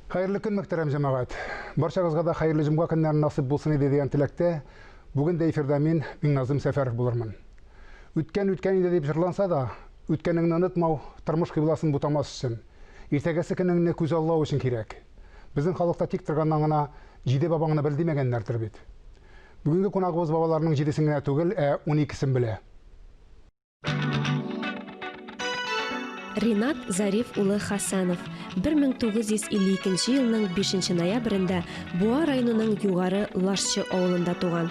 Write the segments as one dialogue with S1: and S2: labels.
S1: Hayırlı gün muhterem cemaat. Barçağızga da hayırlı cuma günleri nasip bulsun деген tilekte bugün de efirde min Nazım Seferov bulurman. Ütken ide deyip jırlansa da, ütkeningni unutmau, turmuş kıblaсын butamas üçün, ertегісі күніңне көз аллау үшін керек. Біздің халықта тек тұрғаннан ғана жиде бабаңны білдемегендер бит. Бүгінгі қонағымыз бабаларының жидесін генә түгел, 12-сін біле.
S2: Ринат Зариф улы Хасанов 1952 елның 5 ноябрендә Буа районының югары Лашчы авылында туган.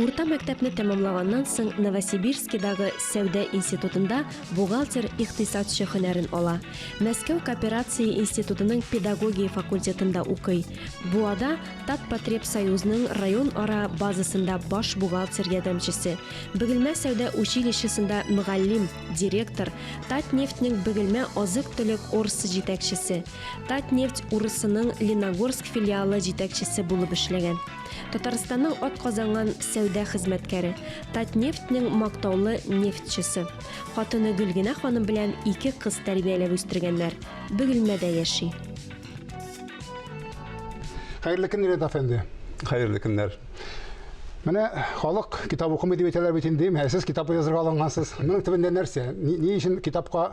S2: Урта мәктәпне тәмамлаганнан соң Новосибирскидагы Сәүдә институтында бухгалтер-икътисадчы һөнәрен ала. Мәскәү кооперация институтының педагогия факультетында укый. Буада Татпотребсоюзның район ара базасында баш бухгалтер ярдәмчесе, Бөгелмә Сәүдә училищесында мөгаллим, директор, Татнефтьнең Бөгелмә азык-төлек орысы җитәкчесе, Татнефть урысының Леногорск филиалы җитәкчесе булып эшләгән. Татарстанның атказанган сәүдә хезмәткәре, Татнефтьнең мактаулы нефтчесе. Хатыны Гөлгенә ханым белән 2 кыз тәрбияләп үстергәннәр. Бөгелмәдә яши.
S1: Hayırlı günler efendi.
S3: Hayırlı günler.
S1: Менә халык китап укымый дип әйтәләр бит инде. Сез китапны язырга алынгансыз. Моның төбендә нәрсә? Ни өчен китапка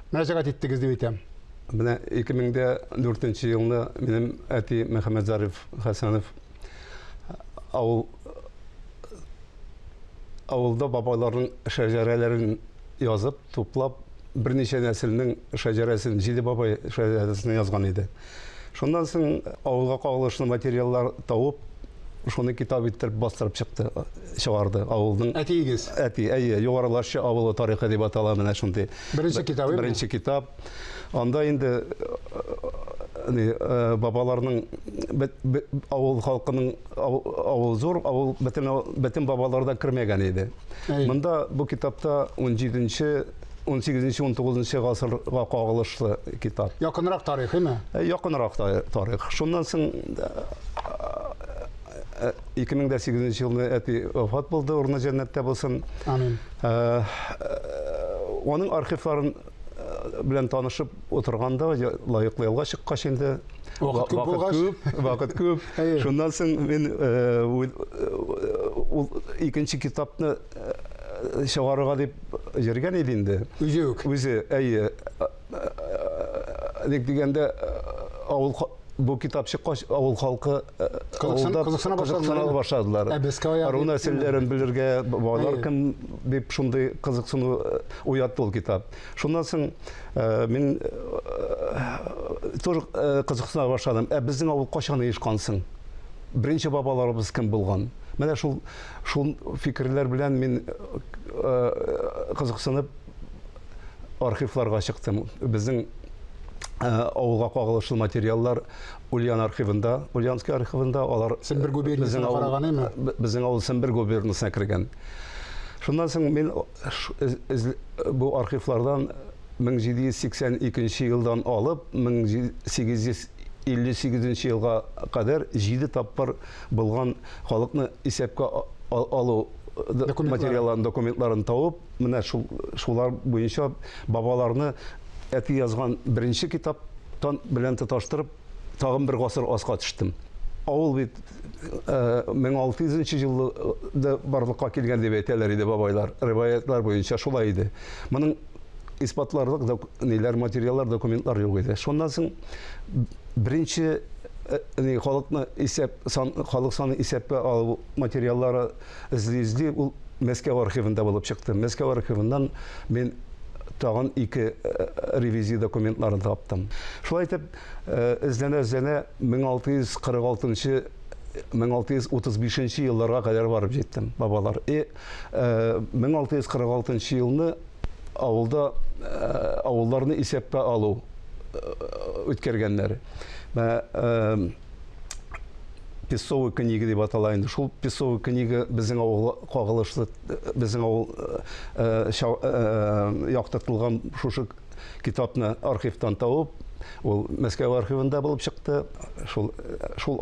S1: мөрәҗәгать иттегез дип әйтәм.
S3: Менә 2004 елны минем әти Мөхәммәд Зариф Хасанов авылда бабаларның шәҗәрәләрен язып, туплап, берничә нәселнең шәҗәрәсен, җиде бабай шәҗәрәсен язган иде. Шундан соң авылга кагылышлы материаллар табып, шуны китап иттереп бастырып чыгарды авылның.
S1: Әтигез.
S3: Әйе, Югары Лашчы авылы тарихы дип атала менә шундый.
S1: Беренче
S3: китап. Анда инде бабаларның авыл халкының авыл зур, авыл бөтен бабаларда кирмәгән иде. Монда бу китапта 17-нче 18-19 гасырга кагылышлы китап.
S1: Якынрак тарих, әйме?
S3: Якынрак тарих. Шуннан соң 2008 елны әти вафат булды, урны җәннәттә булсын.
S1: Амин.
S3: Оның архивларын белән танышып отырганда лайыклы ялга чыккач инде. Вакыт күп. Шуннан соң мин ул икенче китапны чыгарырга дип йөргән иде инде. Үзе, әйе. Дигәндә бу китап чыккач авыл халкы кызыксына башладылар. Ару нәселләрен белергә, балалар кем дип шундый кызыксыну уятты ул китап. Шуннан соң мин тоже кызыксына башладым. Безнең авыл качан оешкансың? Беренче бабаларыбыз кем булган? Менә шул фикерләр белән мин кызыксынып архивларга чыктым. Безнең авылга кагылышлы материаллар Ульян архивында, Ульянский архивында, алар
S1: Сембер губерниясына караган эме?
S3: Безнең авыл Сембер губерниясына кергән. Шуннан соң мин бу архивлардан 1782 елдан алып 1858 елга кадәр 7 тапкыр булган халыкны исәпкә алу материалларын, документларын табып, менә шулар буенча бабаларны әти язган беренче китаптан белән тоташтырып, тагын бер гасыр аска төштем. Авыл бит 1600 елда барлыкка килгән дип әйтәләр иде бабайлар. Риваятлар буенча шулай иде. Моның испатларлык материаллар, документлар юк иде. Шуннан соң беренче халык саны исәпкә алу материаллары изли ул Мәскәү архивында булып чыкты. Мәскәү архивыннан мен тагын 2 ревизия документларын таптым. Шулай итеп, эзләнә 1635 елларга кадәр барып җиттем, бабалар. 1646 елны авылларны исәпкә алу үткәргәннәр. Песовая книга дип атала инде. Шул Песовая книга безнең авылга кагылышлы, безнең авыл яктыртылган шушы китапны архивтан табып, ул Мәскәү архивында булып чыкты. Шул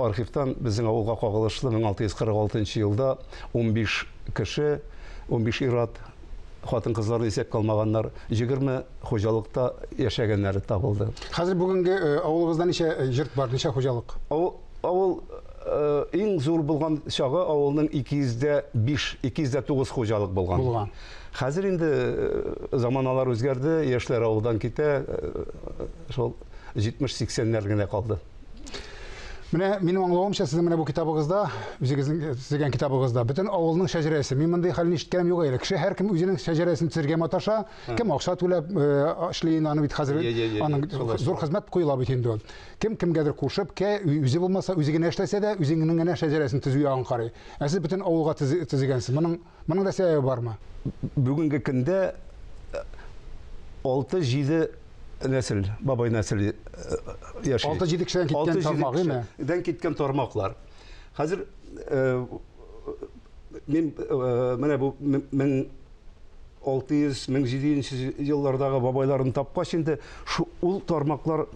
S3: архивтан безнең авылга кагылышлы 1646 елда 15 кеше 15 ир-ат хатын-кызларны исәпкә алмаганнар, 20 хуҗалыкта яшәгәннәре табылды.
S1: Хәзер бүгенге авылыбызда ничә йорт бар, ничә хуҗалык?
S3: Авыл иң зур булган чагы авылның 205, 209 хуҗалык булган. Хәзер инде заманалар үзгәрде, яшьләр авылдан китә, шул 70-80ләр генә калды.
S1: Менә минем аңлавымча, сезнең менә бу китабыгызда, үзегезнең төзегән китабыгызда бөтен авылның шәҗәрәсе. Мин мондай хәлне ишеткәнем юк әле. Кеше һәркем үзенең шәҗәрәсен төзергә маташа, кем акча түләп эшли, аны бит хәзер аның зур хезмәт куела бит инде ул. Кем кемгәдер кушып, үзе булмаса, үзе генә эшләсә дә, үзенең генә шәҗәрәсен төзү ягын карый. Сез бөтен авылга төзегәнсез. Моның да сәбәбе бармы?
S3: Бүгенге көндә 6-7 нәсел, бабай нәселе яши.
S1: 6-7 кешедән киткән тармак, име?
S3: Дән киткән тармаклар. Хәзер мин менә бу 1600-1700 еллардагы бабайларны тапкач инде ул тармаклар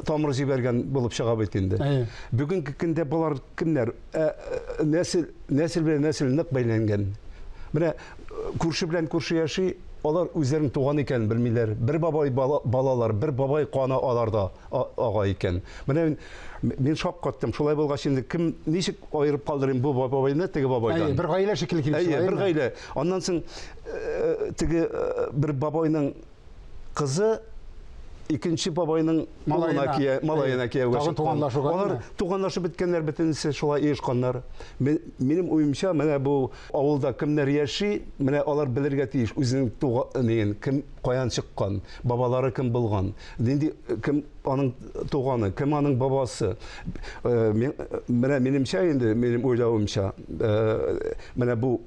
S3: тамыр җибәргән булып чыга бит инде. Бүгенге көндә булар кемнәр? Нәсел белән нәсел нык бәйләнгән. Менә күрше белән күрше яши, алар үзләрен туган икән белмиләр. Бер бабай балалар, бер бабай каны аларда ага икән. Менә мин шаккаттым. Шулай булгач инде кем ничек аерып калдырыйм бу бабайны теге бабайдан?
S1: Бер гаилә шикелле килеш.
S3: Бер гаилә. Аннан соң теге бер бабайның кызы икенче бабайның малаена кияүгә чыккан. Алар туганлашып беткәннәр, бөтенесе шулай оешканнар. Минем уемча, менә бу авылда кемнәр яши, менә алар белергә тиеш үзенең туганы, кем каян чыккан, бабалары кем булган, нинди кем аның туганы, кем аның бабасы. Менә минемчә инде, минем уйлавымча, менә бу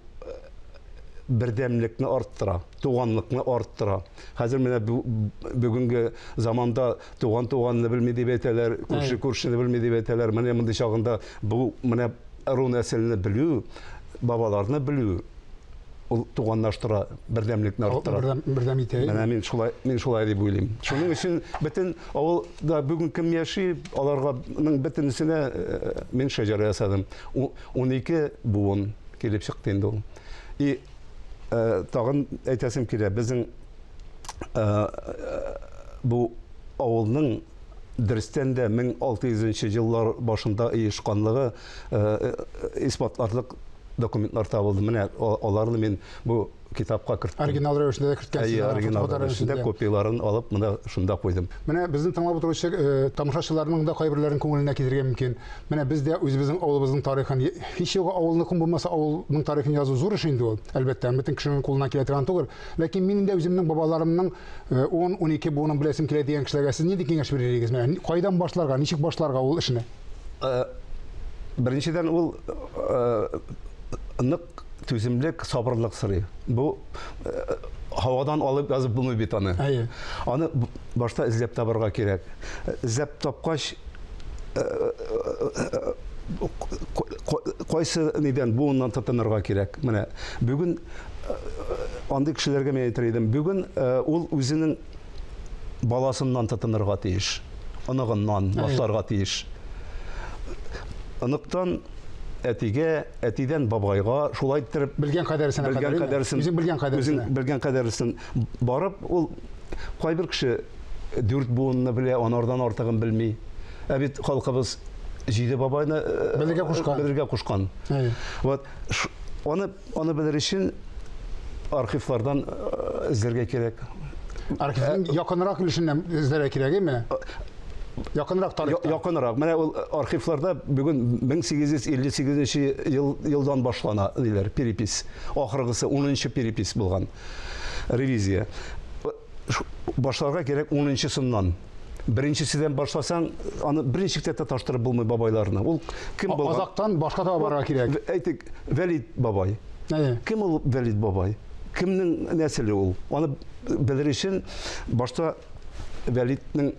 S3: бердәмлекне арттыра, туганлыкны арттыра. Хәзер менә бүгенге заманда туганны белми дип әйтәләр, күрше-күршене белми дип әйтәләр. Менә монда чагында бу менә ру нәселне белү, бабаларны белү, ул туганлаштыра, бердәмлекне арттыра.
S1: Бердәм итә.
S3: Менә мин шулай дип уйлыйм. Шуның өчен бөтен авылда бүген кем яши, аларганың бөтенесенә мин шәҗәрә ясадым. 12 буын килеп чыкты инде ул. И тагын әйтәсем килә, безнең бу авылның дөрестән дә 1600 еллар башында оешканлыгы исбатларлык документлар табылды. Менә аларны мин бу китапка керттем.
S1: Оригинал рәвешендә керткәнсез.
S3: Оригинал рәвешендә копияларын алып, монда шунда куйдым.
S1: Менә безнең тыңлап утыручы тамашачыларның да кайберләрен күңеленә китергә мөмкин. Менә без дә үзебезнең авылыбызның тарихын, һич югы авылны кем булмаса авылның тарихын язу зур эш инде ул. Әлбәттә, бөтен кешенең кулына килә торган түгел. Ләкин мин инде үземнең бабаларымның 10-12 буынын беләсем килә дигән кешеләргә сез нинди киңәш бирергез? Менә кайдан башларга, ничек башларга ул эшне?
S3: Беренчедән ул нык түземлек, сабырлык сорый. Бу һавадан алып язып булмый бит аны. Аны башта эзләп табарга кирәк. Эзләп тапкач кайсы нидән буыннан тотынырга кирәк. Менә бүген андый кешеләргә мен әйтер идем. Бүген ул үзенең баласыннан тотынырга тиеш. Аныгыннан башларга тиеш. Аныктан әтидән бабайга шулай иттереп
S1: белгән кадәрсен
S3: белгән кадәрсен барып, ул кайбер кеше 4 буынны белә, анардан артыгын белми. Бит халкыбыз 7 бабайны белергә кушкан. Вот аны белер өчен архивлардан эзләргә кирәк.
S1: Архивның якынрак өлешеннән эзләргә кирәкме? Якынрак тарихта.
S3: Якынрак. Менә ул архивларда бүген 1858 елдан башлана диләр, перепис. Ахыргысы 10нчы перепис булган. Ревизия. Башларга кирәк 10нчы сыннан. Беренчесидән башласаң, аны беренчектә таштырып булмый бабайларны. Ул кем булган?
S1: Азактан башка табарга кирәк.
S3: Әйтик, Вәлид бабай. Кем ул Вәлид бабай? Кемнең нәселе ул? Аны белер өчен башта Вәлиднең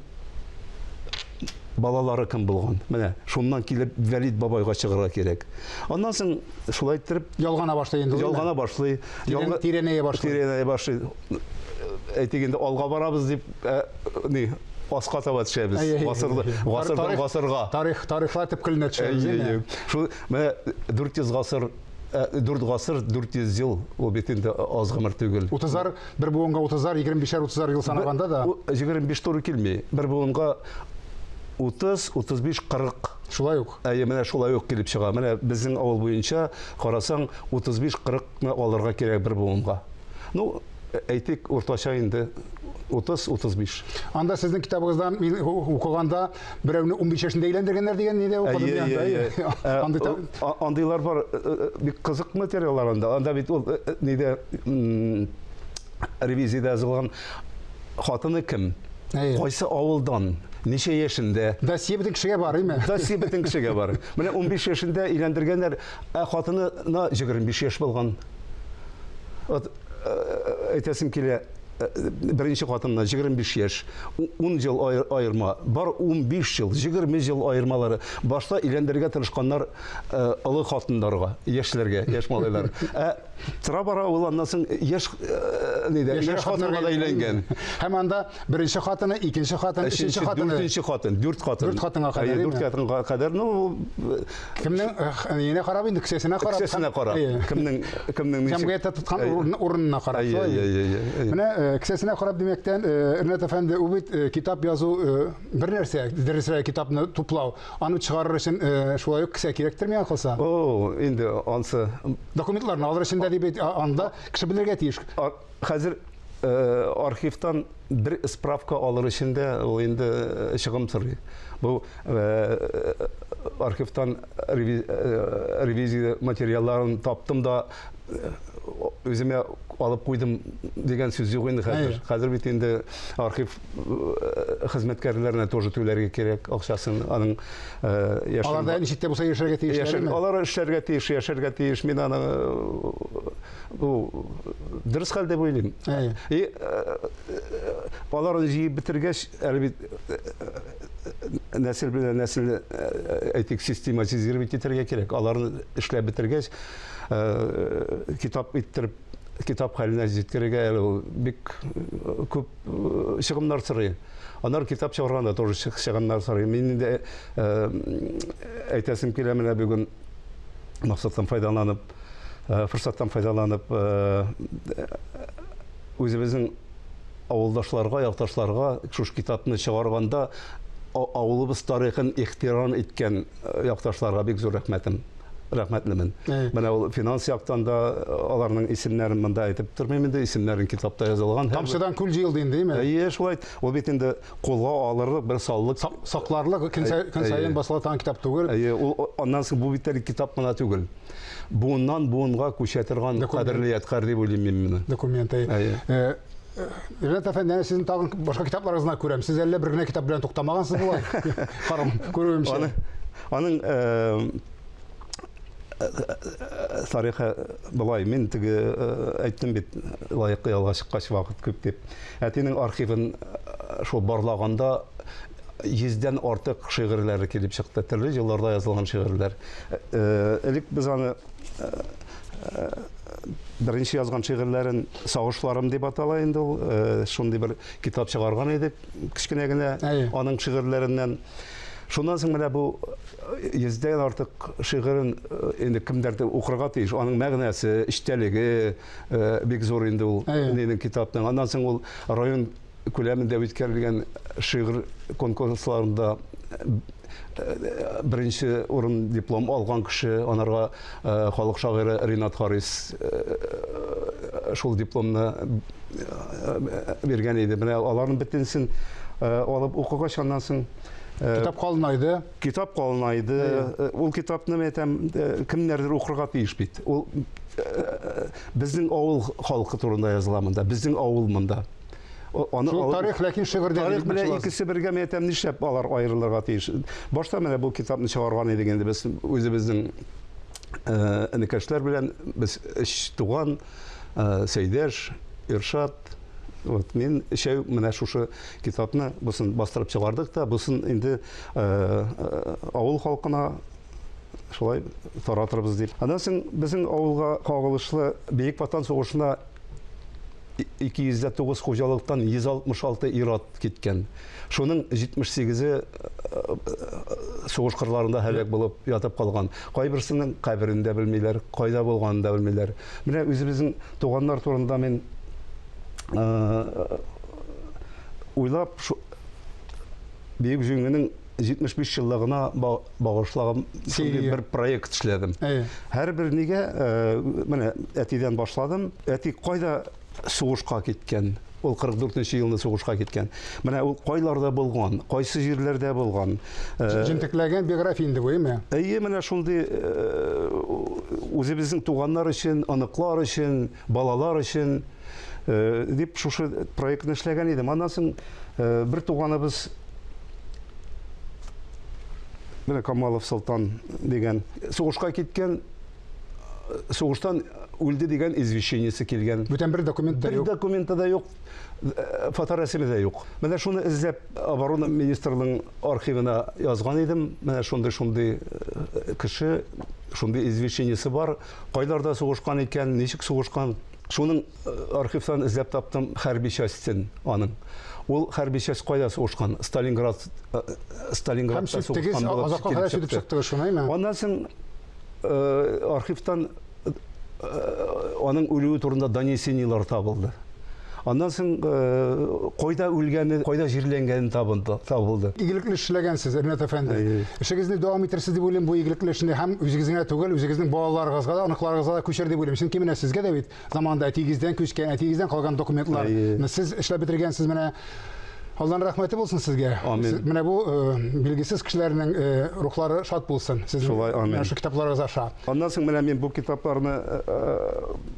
S3: балалары кем булган? Менә шуннан килеп Вәлид бабайга чыгарга кирәк. Аннан соң шулай иттереп
S1: ялгана башлый инде.
S3: Ялгана башлый.
S1: Тирәнәя
S3: башлый. Әйтик инде алга барабыз дип аска таба төшәбез. Гасырдан гасырга.
S1: Тарихлар төп көлне төшәбез.
S3: Шул менә 400 гасыр 4 гасыр, 400 ел, ул бит инде аз гомер түгел.
S1: 30-ар, бір буынға 30-ар, 25-30-ар ел санағанда да.
S3: 25 туры килмей. Бер буынга 30, 35, 40.
S1: Шулай ук.
S3: Менә шулай ук килеп чыга. Менә безнең авыл буенча карасаң 35-40 алырга кирәк бер буынга. Ну, әйтик, уртача инде 30-35.
S1: Анда сезнең китабыгыздан мин укыганда берәүне 15 яшендә әйләндергәннәр дигән нидә укыдым.
S3: Андыйлар бар, бик кызык материаллар анда. Анда бит ул нидә ревизиядә язылган хатыны кем? Кайсы авылдан? Ничә яшендә?
S1: Досье бөтен кешегә бар, име?
S3: Досье бөтен кешегә бар. Менә 15 яшендә әйләндергәннәр, хатынына 25 яшь булган. Әйтәсем килә, беренче хатынына 25 яшь, 10 ел аерма, бар 15 ел, 20 ел аермалары. Башта әйләндергә тырышканнар олы хатыннарга, яшьләргә, яшь малайлар. Тора-бара ул аннан соң яшь хатынга да әйләнгән.
S1: Һәм анда беренче хатыны, икенче хатыны, өченче хатыны,
S3: дүртенче хатын, 4 хатын.
S1: 4 хатынга кадәр.
S3: 4 хатынга кадәр, ну,
S1: кемнең яңа карап инде кесәсенә карап.
S3: Кесәсенә карап. Кемнең
S1: җәмгыятьтә тоткан урынына карап. Менә кесәсенә карап димәктән, Ринат әфәнде, ул бит китап язу бер нәрсә, дәресләр китапны туплау, аны чыгарыр өчен шулай ук кесә кирәктер миңа калса.
S3: Инде ансы
S1: документларны алыр өчен дә дип анда кеше белергә тиеш.
S3: Хәзер архивтан бер справка алыр өчен дә ул инде чыгым сорый. Бу архивтан ревизия материалларын таптым да өземә алып куйдым дигән сүз юк инде хәзер. Хәзер бит инде архив хезмәткәрләренә тоже түләргә кирәк акчасын, аның яшен.
S1: Аларда ничектә булса яшәргә тиешләрме?
S3: Алар эшләргә тиеш, яшәргә тиеш. Мин аны дөрес хәлдә буйлыйм. Алар җыеп бетергәч, әле бит нәсел белән нәсел әйтик систематизировать итәргә кирәк. Аларны эшләп бетергәч, китап иттереп, китап хәленә җиткерергә бик күп чыгымнар сорый. Аннар китап чыгарганда тоже чыгымнар сорый. Мин инде әйтәсем килә, менә бүген максаттан файдаланып, форсаттан файдаланып, үзебезнең авылдашларга, якташларга шуш китапны чыгарганда авылыбыз тарихын ихтирам иткән якташларга бик зур рәхмәтем. Рәхмәтлемен. Менә ул финанс яктан да аларның исемнәрен монда әйтеп тормыйм инде, исемнәрен китапта язылган.
S1: Тамчыдан күл җыелды инде, име?
S3: Шулай. Ул бит инде кулга алырлык бер саллык,
S1: сакларлык, көн саен басылган китап түгел.
S3: Ул аннан соң бу бит китап гына түгел. Буыннан буынга күчә торган кадерле ядкар дип уйлыйм мин моны.
S1: Документ. Ринат әфәнде, сезнең тагын башка китапларыгызны күрәм. Сез әллә бер генә китап белән туктамагансыз булай. Карам, күрүемчә.
S3: Аның тарихы былай, мин теге әйттем бит, лаеклы ялга чыккач вакыт күп дип. Әтинең архивын шул барлаганда 100дән артык шигырьләре килеп чыкты. Төрле елларда язылган шигырьләр. Элек без аны беренче язган шигырьләрен сагышларым дип атала инде ул. Шундый бер китап чыгарган идек, кичкенә генә аның шигырьләреннән. Шуннан соң менә бу 100дән артык шигырен инде кемдер укырга тиеш. Аның мәгънәсе, эчтәлеге бик зур инде ул нинең китапның. Аннан соң ул район күләмендә үткәрелгән шигырь конкурсларында беренче урын диплом алган кеше, анарга халык шагыйре Ринат Харис шул дипломны биргән иде. Менә аларның бөтенсен алып укыгач, аннан соң
S1: китап калынайды.
S3: Китап калынайды. Ул китапны әйтәм, кемнәрдер укырга тиеш бит. Ул безнең авыл халкы турында язылган монда, безнең авыл монда.
S1: Шул тарих, ләкин шигырьдә
S3: тарих белән икесе бергә әйтәм, нишләп алар аерылырга тиеш. Башта менә бу китапны чыгарган идек инде без үзебезнең энекәшләр белән, без туган Сәйдәш, Иршат, вот мин шәй менә шушы китапны бусын бастырып чыгардык та, бусын инде авыл халкына шулай таратырбыз дип. Аннан соң безнең авылга кагылышлы Бөек Ватан сугышына 209 хуҗалыктан 166 ир-ат киткән. Шуның 78-е сугыш кырларында һәлак булып ятып калган. Кайберсенең каберендә белмиләр, кайда булганын да белмиләр. Менә үзебезнең туганнар турында мен уйлап Бөек Җиңгинең 75 еллыгына багышлаган бер проект эшләдем. Һәрбер нигә менә әтидән башладым. Әти кайда сугышка киткән? Ул 44-нче елны сугышка киткән. Менә ул кайларда булган, кайсы җирләрдә булган.
S1: Җентекләгән биография инде бу, әйме?
S3: Әйе, менә шундый үзебезнең туганнар өчен, аныклар өчен, балалар өчен дип шушы проектны эшләгән идем. Аннан соң бер туганыбыз менә Камалов Солтан дигән сугышка киткән, сугыштан үлде дигән извещениесе килгән.
S1: Бүтән бер документ та юк.
S3: Бер документы да юк, фоторәсеме дә юк. Менә шуны эзләп оборона министрлыгының архивына язган идем. Менә шундый кеше, шундый извещениесе бар. Кайларда сугышкан икән, ничек сугышкан. Шуның архивтан эзләп таптым хәрби частен аның. Ул хәрби часть кайда сугышкан? Сталинградта сугышкан булып килеп чыкты. Аннан соң архивтан аның үлүе турында донесениялар табылды. Аннан соң кайда үлгәне, кайда җирләнгәне табылды.
S1: Игелекле эшләгәнсез, Ринат әфәнде. Эшегезне дәвам итәрсез дип уйлыйм, бу игелекле эшне һәм үзегезгә түгел, үзегезнең балаларыгызга да, аныкларыгызга да күчер дип уйлыйм. Чөнки менә сезгә дә бит заманда әтигездән күчкән, әтигездән калган документлар. Сез эшләп бетергәнсез менә. Алланың рәхмәте булсын сезгә. Менә бу билгесез кешеләрнең рухлары шат булсын. Сезнең шу китапларыгыз аша.
S3: Аннан соң менә мин бу китапларны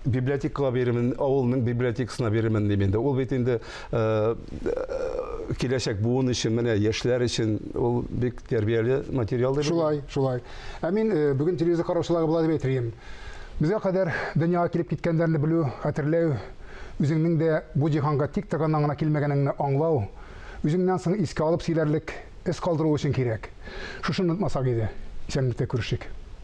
S3: библиотекага бирәмен, авылның библиотекасына бирәмен дим инде. Ул бит инде киләчәк буын өчен, менә яшьләр өчен ул бик тәрбияле материал дип.
S1: Шулай. Ә мин бүген телевизор караучыларга була дип әйтәм. Безгә кадәр дөньяга килеп киткәннәрне белү, хәтерләү, үзеңнең дә бу җиһанга тик торганнан гына килмәгәнеңне аңлау, үзеңнән соң искә алып сөйләрлек эз калдыру өчен кирәк. Шушыны онытмасак иде. Исәнлектә күрешик.